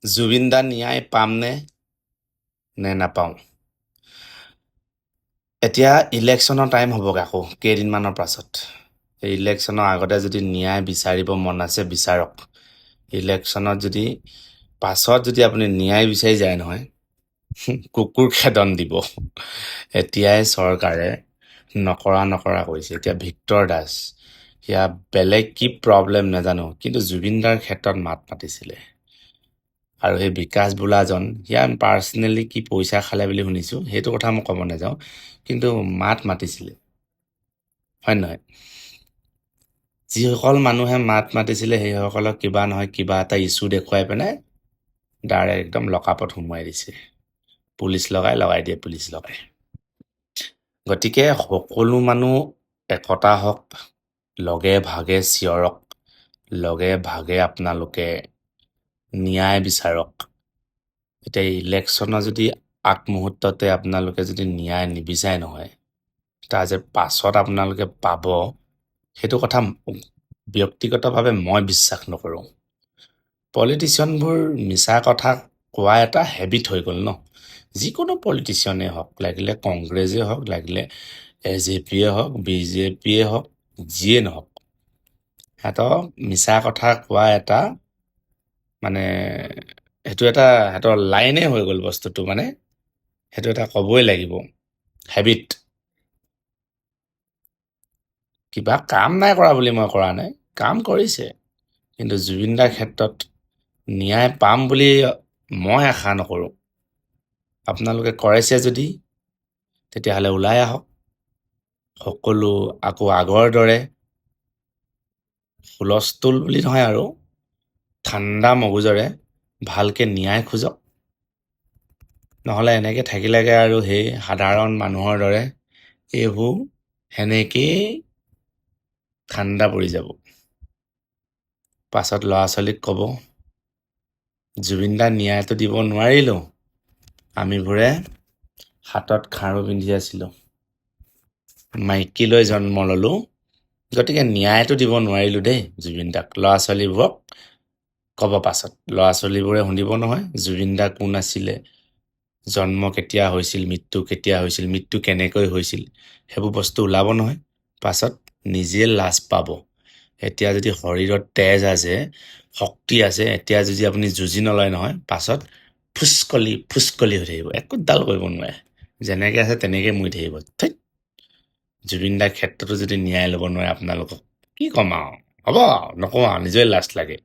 জুবিন দা ন্যায় পামনে নে নাপাওঁ? এতিয়া ইলেকশ্যনৰ টাইম হ'বগৈ আকৌ কেইদিনমানৰ পাছত। এই ইলেকশ্যনৰ আগতে যদি ন্যায় বিচাৰিব মন আছে বিচাৰক। ইলেকশ্যনত যদি পাছত যদি আপুনি ন্যায় বিচাৰি যায় নহয় কুকুৰ খেদন দিব। এতিয়াই চৰকাৰে নকৰা কৰিছে। এতিয়া ভিক্টৰ দাস সেয়া বেলেগ কি প্ৰব্লেম নাজানো, কিন্তু জুবিন দাৰ ক্ষেত্ৰত মাত মাতিছিলে। আৰু সেই বিকাশ বোলাজন সেয়া পাৰ্চনেলি কি পইচা খালে বুলি শুনিছোঁ, সেইটো কথা মই ক'ব নাযাওঁ, কিন্তু মাত মাতিছিলে, হয় নহয়? যিসকল মানুহে মাত মাতিছিলে সেইসকলক কিবা নহয় কিবা এটা ইছ্যু দেখুৱাই পেলাই ডাইৰেক্ট একদম লকাপত সোমোৱাই দিছে। পুলিচ লগাই দিয়ে পুলিচ লগাই। গতিকে সকলো মানুহ একতা হওক, লগে ভাগে চিঞৰক, লগে ভাগে আপোনালোকে ন্যায় বিচাৰক। এতিয়া ইলেকশ্যনৰ যদি আগমুহূৰ্ততে আপোনালোকে যদি ন্যায় নিবিচাৰে নহয়, তাৰ যে পাছত আপোনালোকে পাব, সেইটো কথা ব্যক্তিগতভাৱে মই বিশ্বাস নকৰোঁ। পলিটিচিয়ানবোৰ মিছা কথা কোৱা এটা হেবিট হৈ গ'ল ন। যিকোনো পলিটিচিয়ানে হওক, লাগিলে কংগ্ৰেছেই হওক, লাগিলে AJPয়ে হওক, BJPয়ে হওক, যিয়ে নহওক, সিহঁতক মিছা কথা কোৱা এটা মানে সেইটো এটা সিহঁতৰ লাইনেই হৈ গ'ল বস্তুটো, মানে সেইটো এটা ক'বই লাগিব, হেবিট। কিবা কাম নাই কৰা বুলি মই কৰা নাই, কাম কৰিছে, কিন্তু জুবিন দাৰ ক্ষেত্ৰত ন্যায় পাম বুলি মই আশা নকৰোঁ। আপোনালোকে কৰাইছে যদি তেতিয়াহ'লে ওলাই আহক, সকলো আকৌ আগৰ দৰে হুলস্থুল বুলি নহয় আৰু ঠাণ্ডা মগজুৰে ভালকৈ ন্যায় খোজক। নহ'লে এনেকৈ থাকিলেগৈ আৰু সেই সাধাৰণ মানুহৰ দৰে এইবোৰ সেনেকেই ঠাণ্ডা পৰি যাব। পাছত ল'ৰা ছোৱালীক ক'ব জুবিন দাৰ ন্যায়টো দিব নোৱাৰিলোঁ, আমিবোৰে হাতত খাৰু পিন্ধি আছিলোঁ, মাইকী লৈ জন্ম ল'লোঁ, গতিকে ন্যায়টো দিব নোৱাৰিলোঁ দেই জুবিন দাক। ল'ৰা ছোৱালীবোৰক ক'ব পাছত, ল'ৰা ছোৱালীবোৰে শুনিব নহয় জুবিন দা কোন আছিলে, জন্ম কেতিয়া হৈছিল, মৃত্যু কেতিয়া হৈছিল, মৃত্যু কেনেকৈ হৈছিল, সেইবোৰ বস্তু ওলাব নহয় পাছত, নিজে লাজ পাব। এতিয়া যদি শৰীৰত তেজ আছে, শক্তি আছে, এতিয়া যদি আপুনি যুঁজি নলয় নহয়, পাছত ফুচকলি হৈ থাকিব, একোডাল কৰিব নোৱাৰে, যেনেকৈ আছে তেনেকৈ মৰি থাকিব। ঠিক জুবিন দাৰ ক্ষেত্ৰতো যদি ন্যায় ল'ব নোৱাৰে আপোনালোকক, কি ক'ম আৰু, হ'ব নকওঁ আৰু, নিজৰে লাজ লাগে।